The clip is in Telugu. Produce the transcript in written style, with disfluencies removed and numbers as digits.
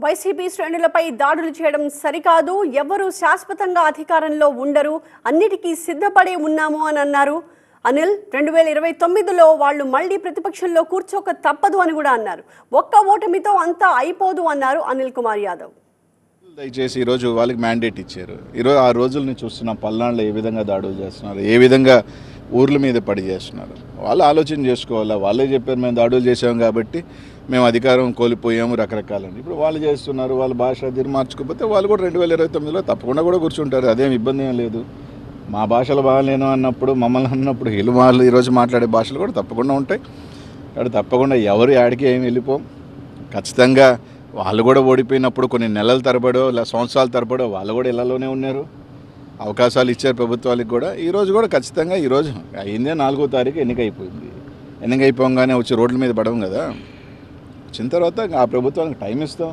వైసీపీ శ్రేణులపై దాడులు చేయడం సరికాదు, ఎవరు శాశ్వతంగా అధికారంలో ఉండరు, అన్నిటికీ సిద్ధపడే ఉన్నాము అని అన్నారు అనిల్. 2029లో వాళ్ళు మళ్ళీ ప్రతిపక్షంలో కూర్చోక తప్పదు అని కూడా అన్నారు. ఒక్క ఓటమితో అంతా అయిపోదు అన్నారు అనిల్ కుమార్ యాదవ్. దయచేసి ఈరోజు వాళ్ళకి మ్యాండేట్ ఇచ్చారు. ఈరోజు ఆ రోజుల్ని చూస్తున్నాం. పల్నాడులో ఏ విధంగా దాడులు చేస్తున్నారు, ఏ విధంగా ఊర్ల మీద పడి చేస్తున్నారు. వాళ్ళు ఆలోచన చేసుకోవాలా. వాళ్ళే చెప్పారు మేము దాడులు చేసాం కాబట్టి మేము అధికారం కోల్పోయాము రకరకాలని. ఇప్పుడు వాళ్ళు చేస్తున్నారు. వాళ్ళ భాష తీరు మార్చుకోకపోతే వాళ్ళు కూడా 2029లో తప్పకుండా కూడా కూర్చుంటారు. అదేం ఇబ్బంది ఏం లేదు. మా భాషలు బాగాలేను అన్నప్పుడు, మమ్మల్ని అన్నప్పుడు వాళ్ళు ఈరోజు మాట్లాడే భాషలు కూడా తప్పకుండా ఉంటాయి. కాబట్టి తప్పకుండా ఎవరు యాడికి ఏమి వెళ్ళిపోం. ఖచ్చితంగా వాళ్ళు కూడా ఓడిపోయినప్పుడు కొన్ని నెలల తరబడో లేదా సంవత్సరాల తరబడో వాళ్ళు కూడా ఇళ్లలోనే ఉన్నారు. అవకాశాలు ఇచ్చారు ప్రభుత్వాలకు కూడా. ఈరోజు కూడా ఖచ్చితంగా ఈరోజు అయిందే 4వ తారీఖు ఎన్నిక అయిపోయింది. ఎన్నిక అయిపోగానే వచ్చి రోడ్ల మీద పడడం కదా. వచ్చిన తర్వాత ఆ ప్రభుత్వానికి టైం ఇస్తాం.